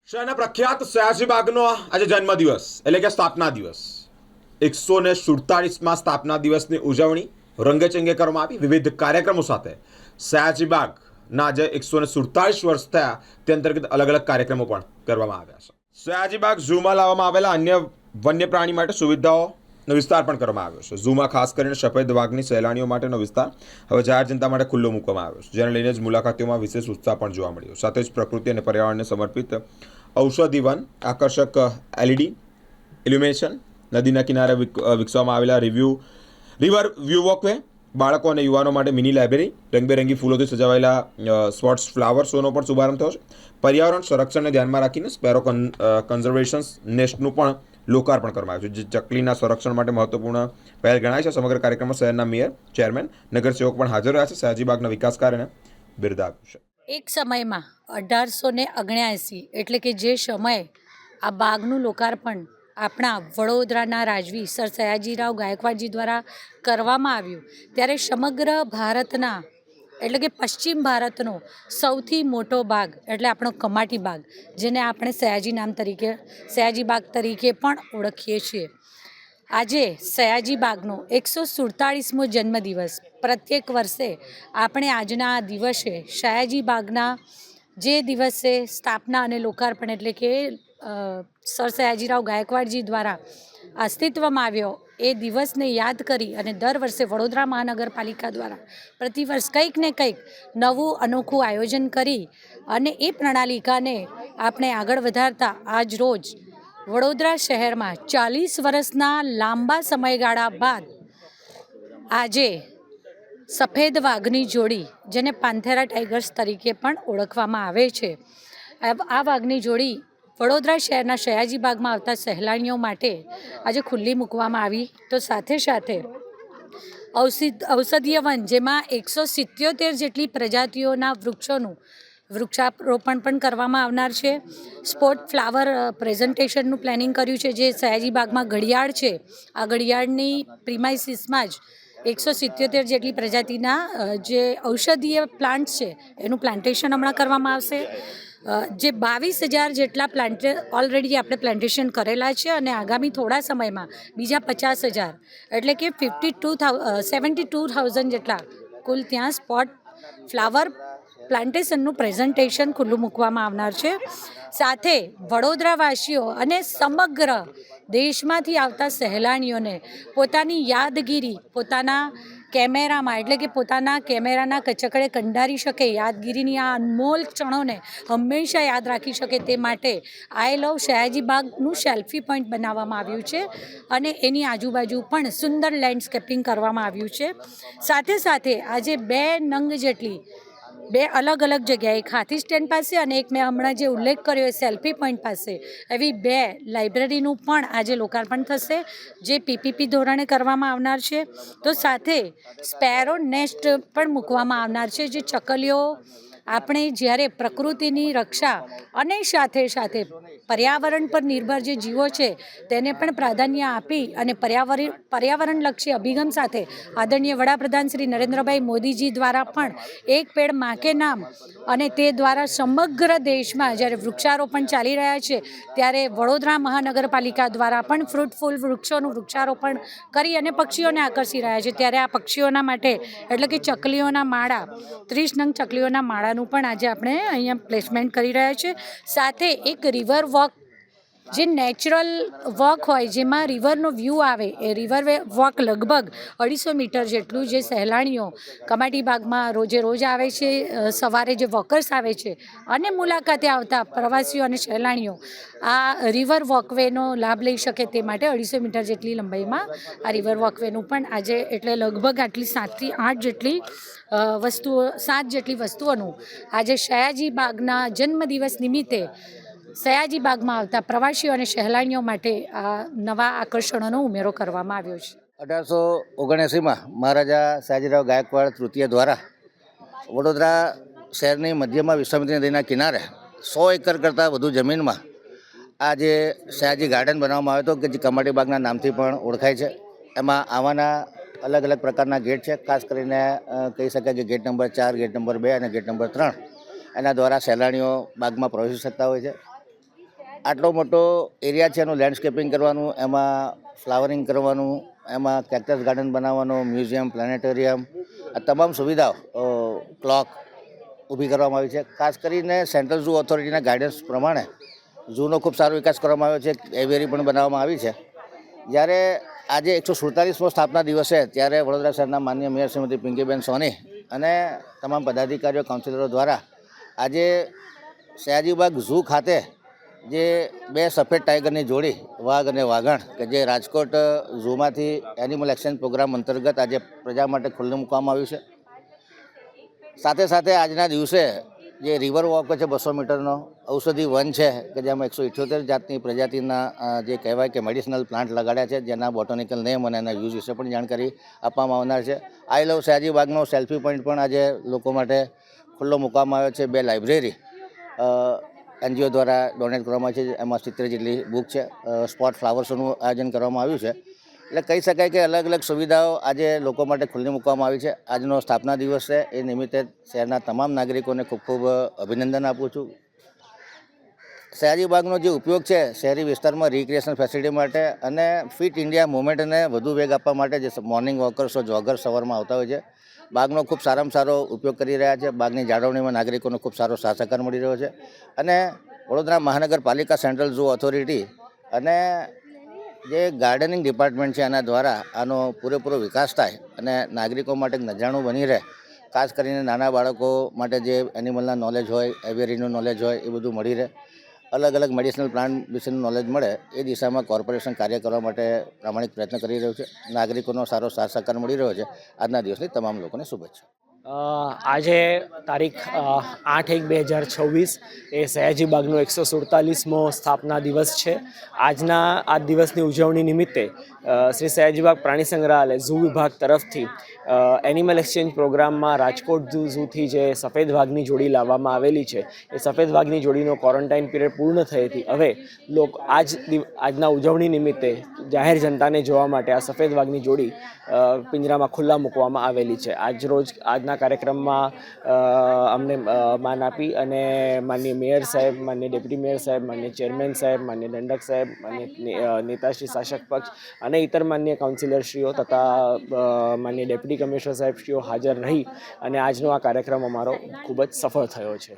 શહેરના પ્રખ્યાત સયાજી બાગનો આજે જન્મદિવસ એટલે કે સ્થાપના દિવસ 147માં સ્થાપના દિવસની ઉજવણી રંગેચંગે કરવામાં આવી વિવિધ કાર્યક્રમો સાથે સયાજી બાગના આજે 147 વર્ષ થયા તે અંતર્ગત અલગ અલગ કાર્યક્રમો પણ કરવામાં આવ્યા છે. સયાજી બાગ ઝૂમાં લાવવામાં આવેલા અન્ય વન્ય પ્રાણી માટે સુવિધાઓનો વિસ્તાર પણ કરવામાં આવ્યો છે. ઝૂમાં ખાસ કરીને સફેદ વાઘની સહેલાણીઓ માટેનો વિસ્તાર હવે જાહેર જનતા માટે ખુલ્લો મૂકવામાં આવ્યો છે, જેને લઈને જ મુલાકાતીઓમાં વિશેષ ઉત્સાહ પણ જોવા મળ્યો. સાથે જ પ્રકૃતિ અને પર્યાવરણને સમર્પિત ઔષધિ વન, આકર્ષક એલઈડી ઇલ્યુમિનેશન, નદીના કિનારે વિકસાવવામાં આવેલા રિવર વ્યૂ વોકવે, બાળકો અને યુવાનો માટે મિની લાઇબ્રેરી, રંગબેરંગી ફૂલોથી સજાવાયેલા સ્પોટ્સ ફ્લાવર શોનો પણ શુભારંભ થયો છે. પર્યાવરણ સંરક્ષણને ધ્યાનમાં રાખીને સ્પેરો કન્ઝર્વેશન નેસ્ટનું પણ લોકાર્પણ કરવામાં આવ્યું છે, જે ચકલીના સંરક્ષણ માટે મહત્વપૂર્ણ પહેલ ગણાય છે. સમગ્ર કાર્યક્રમમાં શહેરના મેયર, ચેરમેન, નગરસેવક પણ હાજર રહ્યા છે. સયાજી બાગના વિકાસ કાર્યને બિરદાવ્યું છે. એક સમયમાં 1879 એટલે કે જે સમયે આ બાગનું લોકાર્પણ આપણા વડોદરાના રાજવી સર સયાજીરાવ ગાયકવાડજી દ્વારા કરવામાં આવ્યું, ત્યારે સમગ્ર ભારતના એટલે કે પશ્ચિમ ભારતનો સૌથી મોટો બાગ એટલે આપણો કમાટી બાગ, જેને આપણે સયાજી બાગ તરીકે પણ ઓળખીએ છીએ. આજે સયાજી બાગનો 147મો જન્મદિવસ. પ્રત્યેક વર્ષે આપણે આજના આ દિવસે સયાજી બાગના જે દિવસે સ્થાપના અને લોકાર્પણ એટલે કે સર સયાજીરાવ ગાયકવાડજી દ્વારા અસ્તિત્વમાં આવ્યો એ દિવસને યાદ કરી અને દર વર્ષે વડોદરા મહાનગરપાલિકા દ્વારા પ્રતિવર્ષ કંઈક ને કંઈક નવું અનોખું આયોજન કરી અને એ પ્રણાલિકાને આપણે આગળ વધારતા આજ રોજ વડોદરા શહેરમાં 40 વર્ષના લાંબા સમયગાળા બાદ આજે સફેદ વાઘની જોડી, જેને પાંથેરા ટાઈગર્સ તરીકે પણ ઓળખવામાં આવે છે, આ વાઘની જોડી વડોદરા શહેરના સયાજી બાગમાં આવતા સહેલાણીઓ માટે આજે ખુલ્લી મૂકવામાં આવી. તો સાથે સાથે ઔષધીય વન, જેમાં 177 જેટલી પ્રજાતિઓના વૃક્ષોનું વૃક્ષારોપણ પણ કરવામાં આવનાર છે. સ્પોટ ફ્લાવર પ્રેઝન્ટેશનનું પ્લાનિંગ કર્યું છે. જે સયાજી બાગમાં ઘડિયાળ છે, આ ઘડિયાળની પ્રિમાઇસીસમાં જ 177 જેટલી પ્રજાતિના જે ઔષધીય પ્લાન્ટ્સ છે એનું પ્લાન્ટેશન હમણાં કરવામાં આવશે. જે 22,000 જેટલા પ્લાન્ટ ઓલરેડી આપણે પ્લાન્ટેશન કરેલા છે અને આગામી થોડા સમયમાં બીજા 50,000 એટલે કે 72,000 જેટલા કુલ ત્યાં સ્પોટ ફ્લાવર પ્લાન્ટેશનનું પ્રેઝન્ટેશન ખુલ્લું મૂકવામાં આવનાર છે. સાથે વડોદરાવાસીઓ અને સમગ્ર દેશમાંથી આવતા સહેલાણીઓને પોતાની યાદગીરી પોતાના કેમેરામાં એટલે કે પોતાના કેમેરાના કચકડે કંડારી શકે, યાદગીરીની આ અનમોલ ક્ષણોને હંમેશા યાદ રાખી શકે તે માટે આઈ લવ સયાજી બાગનું સેલ્ફી પોઈન્ટ બનાવવામાં આવ્યું છે અને એની આજુબાજુ પણ સુંદર લેન્ડસ્કેપિંગ કરવામાં આવ્યું છે. સાથે સાથે આજે 2 નંગ જેટલી 2 અલગ અલગ જગ્યાએ, એક હાથી સ્ટેન્ડ પાસે અને એક મેં હમણાં જે ઉલ્લેખ કર્યો એ સેલ્ફી પોઈન્ટ પાસે, એવી 2 લાઇબ્રેરીનું પણ આજે લોકાર્પણ થશે, જે પીપીપી ધોરણે કરવામાં આવનાર છે. તો સાથે સ્પેરો નેસ્ટ પણ મૂકવામાં આવનાર છે, જે ચકલીઓ આપણે જ્યારે પ્રકૃતિની રક્ષા અને સાથે સાથે પર્યાવરણ પર નિર્ભર જે જીવો છે તેને પણ પ્રાધાન્ય આપી અને પર્યાવરણલક્ષી અભિગમ સાથે આદરણીય વડાપ્રધાન શ્રી નરેન્દ્રભાઈ મોદીજી દ્વારા પણ એક પેડ માં કે નામ અને તે દ્વારા સમગ્ર દેશમાં જ્યારે વૃક્ષારોપણ ચાલી રહ્યા છે, ત્યારે વડોદરા મહાનગરપાલિકા દ્વારા પણ ફ્રૂટફુલ વૃક્ષોનું વૃક્ષારોપણ કરી અને પક્ષીઓને આકર્ષી રહ્યા છે. ત્યારે આ પક્ષીઓના માટે એટલે કે ચકલીઓના માળા, 30 નંગ ચકલીઓના માળાનું પણ આજે આપણે અહીંયા પ્લેસમેન્ટ કરી રહ્યા છે. સાથે એક રિવર વોક, જે નેચરલ વોક હોય જેમાં રિવરનો વ્યૂ આવે, એ રિવર વોક લગભગ 250 મીટર જેટલું, જે સહેલાણીઓ કમાટી બાગમાં રોજે રોજ આવે છે, સવારે જે વોકર્સ આવે છે અને મુલાકાતે આવતા પ્રવાસીઓ અને સહેલાણીઓ આ રિવર વોકવેનો લાભ લઈ શકે તે માટે 250 મીટર જેટલી લંબાઈમાં આ રિવર વોકવેનું પણ આજે એટલે લગભગ આટલી 7 થી 8 જેટલી વસ્તુઓનું આજે સયાજી બાગના જન્મદિવસ નિમિત્તે સયાજી બાગમાં આવતા પ્રવાસીઓ અને સહેલાણીઓ માટે આ નવા આકર્ષણોનો ઉમેરો કરવામાં આવ્યો છે. 1879માં મહારાજા સયાજીરાવ ગાયકવાડ તૃતીય દ્વારા વડોદરા શહેરની મધ્યમાં વિશ્વામિત્રી નદીના કિનારે 100 એકર કરતાં વધુ જમીનમાં આ જે સયાજી ગાર્ડન બનાવવામાં આવ્યો હતો, કે જે કમાટી બાગના નામથી પણ ઓળખાય છે. એમાં આવાના અલગ અલગ પ્રકારના ગેટ છે. ખાસ કરીને કહી શકાય કે ગેટ નંબર 4, ગેટ નંબર 2 અને ગેટ નંબર 3 એના દ્વારા સહેલાણીઓ બાગમાં પ્રવેશી શકતા હોય છે. આટલો મોટો એરિયા છે એનું લેન્ડસ્કેપિંગ કરવાનું, એમાં ફ્લાવરિંગ કરવાનું, એમાં કેક્ટસ ગાર્ડન બનાવવાનું, મ્યુઝિયમ, પ્લાનેટોરિયમ, આ તમામ સુવિધાઓ ક્લોક ઊભી કરવામાં આવી છે. ખાસ કરીને સેન્ટ્રલ ઝૂ ઓથોરિટીના ગાઈડન્સ પ્રમાણે ઝૂનો ખૂબ સારો વિકાસ કરવામાં આવ્યો છે. એવિયરી પણ બનાવવામાં આવી છે. જ્યારે આજે 147મો સ્થાપના દિવસ છે ત્યારે વડોદરા શહેરના માનનીય મેયર શ્રીમતી પિંકીબેન સોની અને તમામ પદાધિકારીઓ, કાઉન્સિલરો દ્વારા આજે સયાજીબાગ ઝૂ ખાતે જે 2 સફેદ ટાઈગરની જોડી વાઘ અને વાઘણ કે જે રાજકોટ ઝૂમાંથી એનિમલ એક્સચેન્જ પ્રોગ્રામ અંતર્ગત આજે પ્રજા માટે ખુલ્લું મૂકવામાં આવ્યું છે. સાથે સાથે આજના દિવસે જે રિવર વોક છે 200 મીટરનો, ઔષધિ વન છે કે જેમાં 178 જાતની પ્રજાતિના જે કહેવાય કે મેડિસિનલ પ્લાન્ટ લગાડ્યા છે, જેના બોટનિકલ નેમ અને એના યુઝ વિશે પણ જાણકારી આપવામાં આવનાર છે. આઈ લવ સયાજીબાગનો સેલ્ફી પોઈન્ટ પણ આજે લોકો માટે ખુલ્લો મૂકવામાં આવ્યો છે. 2 લાઇબ્રેરી એનજીઓ દ્વારા ડોનેટ કરવામાં આવી છે, એમાં 70 જેટલી બુક છે. સ્પોટ ફ્લાવર શોનું આયોજન કરવામાં આવ્યું છે. એટલે કહી શકાય કે અલગ અલગ સુવિધાઓ આજે લોકો માટે ખુલ્લી મૂકવામાં આવી છે. આજનો સ્થાપના દિવસ છે, એ નિમિત્તે શહેરના તમામ નાગરિકોને ખૂબ ખૂબ અભિનંદન આપું છું. સયાજીબાગનો જે ઉપયોગ છે શહેરી વિસ્તારમાં રિક્રિએશન ફેસિલિટી માટે અને ફિટ ઇન્ડિયા મુવમેન્ટને વધુ વેગ આપવા માટે, જે મોર્નિંગ વોકર્સો, જોગર્સ સવારમાં આવતા હોય છે, બાગનો ખૂબ સારામાં સારો ઉપયોગ કરી રહ્યા છે. બાગની જાળવણીમાં નાગરિકોનો ખૂબ સારો સાથ સહકાર મળી રહ્યો છે. અને વડોદરા મહાનગરપાલિકા, સેન્ટ્રલ ઝૂ ઓથોરિટી અને જે ગાર્ડનિંગ ડિપાર્ટમેન્ટ છે એના દ્વારા આનો પૂરેપૂરો વિકાસ થાય અને નાગરિકો માટે નજાણું બની રહે. ખાસ કરીને નાના બાળકો માટે જે એનિમલના નોલેજ હોય, એવિયરીનું નોલેજ હોય, એ બધું મળી રહે. અલગ અલગ મેડિસિનલ પ્લાન્ટ વિશેનું નોલેજ મળે એ દિશામાં કોર્પોરેશન કાર્ય કરવા માટે પ્રામાણિક પ્રયત્ન કરી રહ્યું છે. નાગરિકોનો સારો સાથ સહકાર મળી રહ્યો છે. આજના દિવસની તમામ લોકોને શુભેચ્છા. આજે તારીખ 8/1/2026 એ સયાજીબાગનો 147મો સ્થાપના દિવસ છે. આ દિવસની ઉજવણી નિમિત્તે શ્રી સયાજીબાગ પ્રાણી સંગ્રહાલય ઝૂ વિભાગ તરફથી એનિમલ એક્સચેન્જ પ્રોગ્રામમાં રાજકોટ ઝૂથી જે સફેદ વાઘની જોડી લાવવામાં આવેલી છે, એ સફેદ વાઘની જોડીનો ક્વોરન્ટાઇન પીરિયડ પૂર્ણ થઈ હતી. હવે આજના ઉજવણી નિમિત્તે જાહેર જનતાને જોવા માટે આ સફેદ વાઘની જોડી પિંજરામાં ખુલ્લા મૂકવામાં આવેલી છે. આજના કાર્યક્રમમાં અમને માન આપી અને માનનીય મેયર સાહેબ, માનનીય ડેપ્યુટી મેયર સાહેબ, માનનીય ચેરમેન સાહેબ, માનનીય દંડક સાહેબ, માનનીય નેતાશ્રી શાસક પક્ષ અને ઇતર માનનીય કાઉન્સિલરશ્રીઓ તથા માનનીય ડેપ્યુટી કમિશનર સાહેબશ્રીઓ હાજર રહી અને આજનો આ કાર્યક્રમ અમારો ખૂબ જ સફળ થયો છે.